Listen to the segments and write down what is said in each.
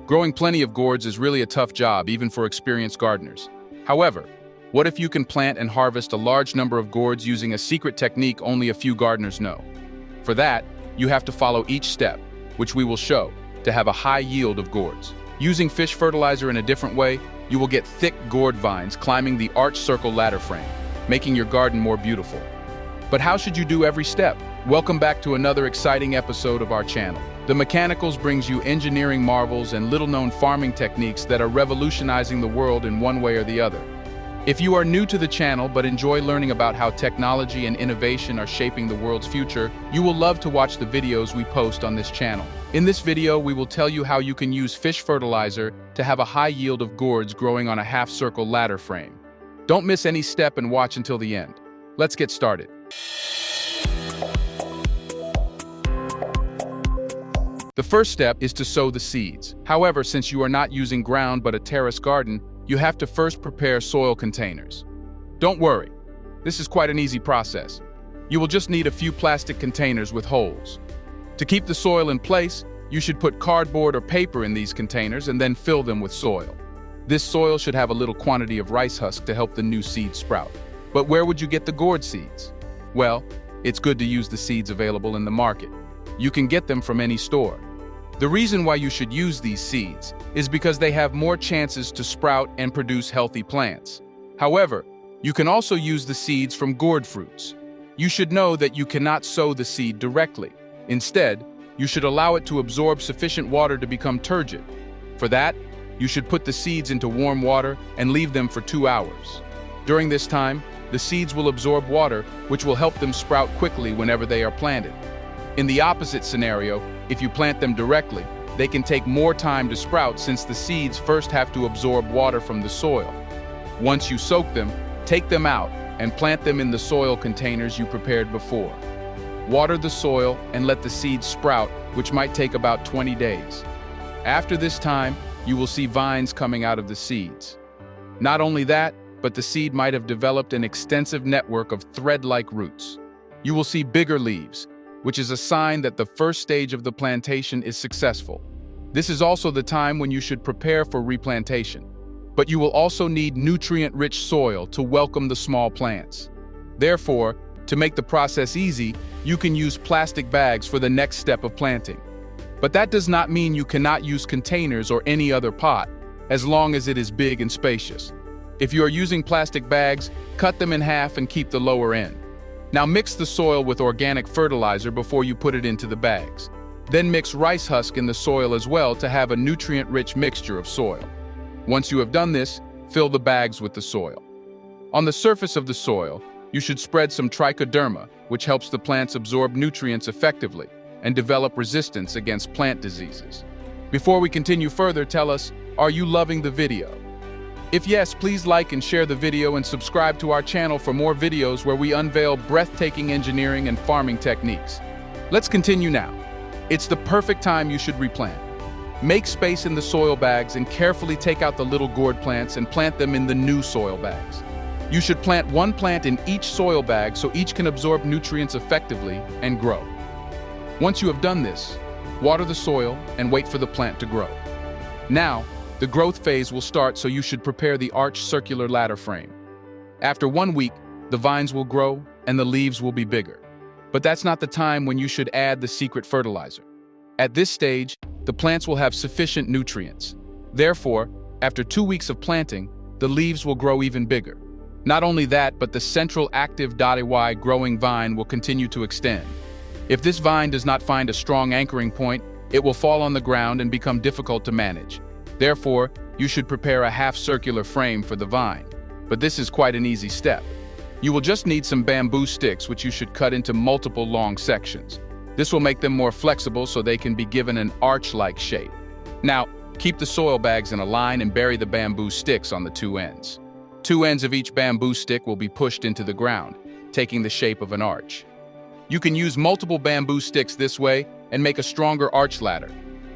Growing plenty of gourds is really a tough job, even for experienced gardeners. However, what if you can plant and harvest a large number of gourds using a secret technique only a few gardeners know? For that, you have to follow each step, which we will show, to have a high yield of gourds. Using fish fertilizer in a different way, you will get thick gourd vines climbing the arch circle ladder frame, making your garden more beautiful. But how should you do every step? Welcome back to another exciting episode of our channel. The Mechanicals brings you engineering marvels and little-known farming techniques that are revolutionizing the world in one way or the other. If you are new to the channel but enjoy learning about how technology and innovation are shaping the world's future, you will love to watch the videos we post on this channel. In this video, we will tell you how you can use fish fertilizer to have a high yield of gourds growing on a half-circle ladder frame. Don't miss any step and watch until the end. Let's get started. The first step is to sow the seeds. However, since you are not using ground but a terrace garden, you have to first prepare soil containers. Don't worry, this is quite an easy process. You will just need a few plastic containers with holes. To keep the soil in place, you should put cardboard or paper in these containers and then fill them with soil. This soil should have a little quantity of rice husk to help the new seeds sprout. But where would you get the gourd seeds? Well, it's good to use the seeds available in the market. You can get them from any store. The reason why you should use these seeds is because they have more chances to sprout and produce healthy plants. However, you can also use the seeds from gourd fruits. You should know that you cannot sow the seed directly. Instead, you should allow it to absorb sufficient water to become turgid. For that, you should put the seeds into warm water and leave them for 2 hours. During this time, the seeds will absorb water, which will help them sprout quickly whenever they are planted. In the opposite scenario, if you plant them directly, they can take more time to sprout since the seeds first have to absorb water from the soil. Once you soak them, take them out and plant them in the soil containers you prepared before. Water the soil and let the seeds sprout, which might take about 20 days. After this time, you will see vines coming out of the seeds. Not only that, but the seed might have developed an extensive network of thread-like roots. You will see bigger leaves, which is a sign that the first stage of the plantation is successful. This is also the time when you should prepare for replantation. But you will also need nutrient-rich soil to welcome the small plants. Therefore, to make the process easy, you can use plastic bags for the next step of planting. But that does not mean you cannot use containers or any other pot, as long as it is big and spacious. If you are using plastic bags, cut them in half and keep the lower end. Now mix the soil with organic fertilizer before you put it into the bags. Then mix rice husk in the soil as well to have a nutrient-rich mixture of soil. Once you have done this, fill the bags with the soil. On the surface of the soil, you should spread some trichoderma, which helps the plants absorb nutrients effectively and develop resistance against plant diseases. Before we continue further, tell us, are you loving the video? If yes, please like and share the video and subscribe to our channel for more videos where we unveil breathtaking engineering and farming techniques. Let's continue now. It's the perfect time you should replant. Make space in the soil bags and carefully take out the little gourd plants and plant them in the new soil bags. You should plant one plant in each soil bag so each can absorb nutrients effectively and grow. Once you have done this, water the soil and wait for the plant to grow. Now, the growth phase will start, so you should prepare the arch circular ladder frame. After 1 week, the vines will grow and the leaves will be bigger. But that's not the time when you should add the secret fertilizer. At this stage, the plants will have sufficient nutrients. Therefore, after 2 weeks of planting, the leaves will grow even bigger. Not only that, but the central active .y growing vine will continue to extend. If this vine does not find a strong anchoring point, it will fall on the ground and become difficult to manage. Therefore, you should prepare a half-circular frame for the vine. But this is quite an easy step. You will just need some bamboo sticks, which you should cut into multiple long sections. This will make them more flexible so they can be given an arch-like shape. Now, keep the soil bags in a line and bury the bamboo sticks on the 2 ends. 2 ends of each bamboo stick will be pushed into the ground, taking the shape of an arch. You can use multiple bamboo sticks this way and make a stronger arch ladder.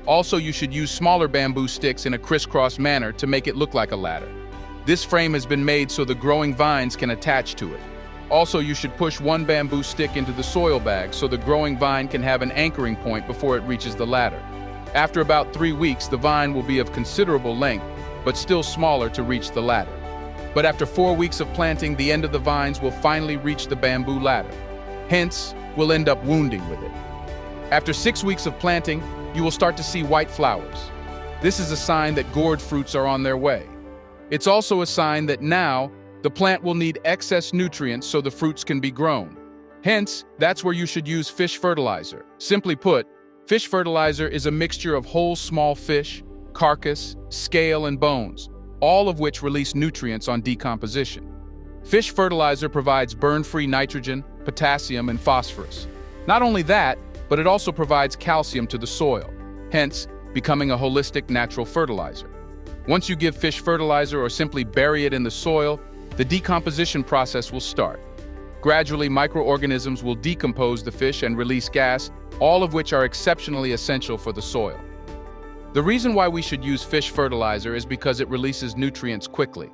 Also, you should use smaller bamboo sticks in a crisscross manner to make it look like a ladder. This frame has been made so the growing vines can attach to it. Also, you should push one bamboo stick into the soil bag so the growing vine can have an anchoring point before it reaches the ladder. After about 3 weeks, the vine will be of considerable length, but still smaller to reach the ladder. But after 4 weeks of planting, the end of the vines will finally reach the bamboo ladder. Hence, we'll end up wounding with it. After 6 weeks of planting, you will start to see white flowers. This is a sign that gourd fruits are on their way. It's also a sign that now, the plant will need excess nutrients so the fruits can be grown. Hence, that's where you should use fish fertilizer. Simply put, fish fertilizer is a mixture of whole small fish, carcass, scale, and bones, all of which release nutrients on decomposition. Fish fertilizer provides burn-free nitrogen, potassium, and phosphorus. Not only that, but it also provides calcium to the soil, hence becoming a holistic natural fertilizer. Once you give fish fertilizer or simply bury it in the soil, the decomposition process will start. Gradually, microorganisms will decompose the fish and release gas, all of which are exceptionally essential for the soil. The reason why we should use fish fertilizer is because it releases nutrients quickly.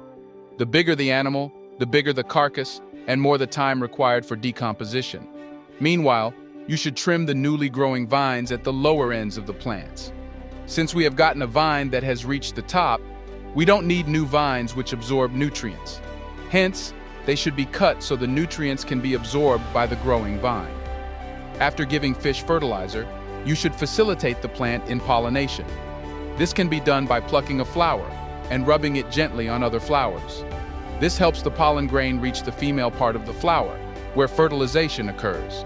The bigger the animal, the bigger the carcass, and more the time required for decomposition. Meanwhile, you should trim the newly growing vines at the lower ends of the plants. Since we have gotten a vine that has reached the top, we don't need new vines which absorb nutrients. Hence, they should be cut so the nutrients can be absorbed by the growing vine. After giving fish fertilizer, you should facilitate the plant in pollination. This can be done by plucking a flower and rubbing it gently on other flowers. This helps the pollen grain reach the female part of the flower, where fertilization occurs.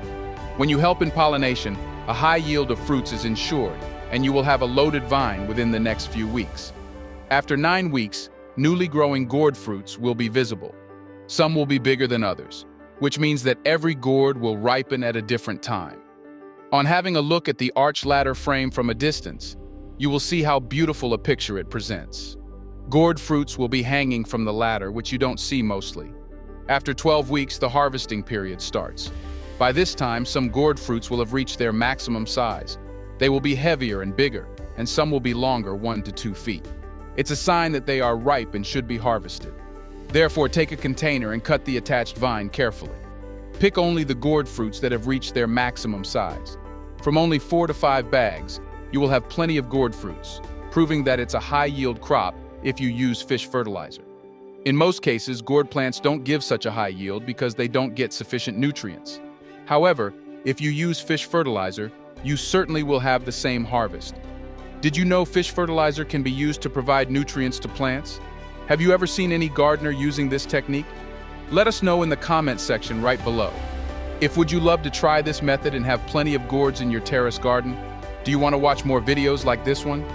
When you help in pollination, a high yield of fruits is ensured, and you will have a loaded vine within the next few weeks. After 9 weeks, newly growing gourd fruits will be visible. Some will be bigger than others, which means that every gourd will ripen at a different time. On having a look at the arch ladder frame from a distance, you will see how beautiful a picture it presents. Gourd fruits will be hanging from the ladder, which you don't see mostly. After 12 weeks, the harvesting period starts. By this time, some gourd fruits will have reached their maximum size. They will be heavier and bigger, and some will be longer, 1 to 2 feet. It's a sign that they are ripe and should be harvested. Therefore, take a container and cut the attached vine carefully. Pick only the gourd fruits that have reached their maximum size. From only 4 to 5 bags, you will have plenty of gourd fruits, proving that it's a high-yield crop if you use fish fertilizer. In most cases, gourd plants don't give such a high yield because they don't get sufficient nutrients. However, if you use fish fertilizer, you certainly will have the same harvest. Did you know fish fertilizer can be used to provide nutrients to plants? Have you ever seen any gardener using this technique? Let us know in the comments section right below. Would you love to try this method and have plenty of gourds in your terrace garden? Do you want to watch more videos like this one?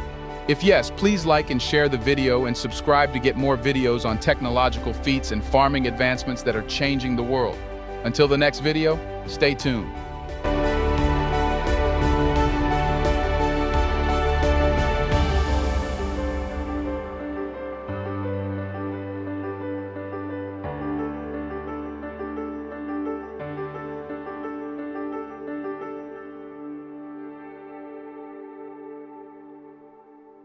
If yes, please like and share the video and subscribe to get more videos on technological feats and farming advancements that are changing the world. Until the next video, stay tuned.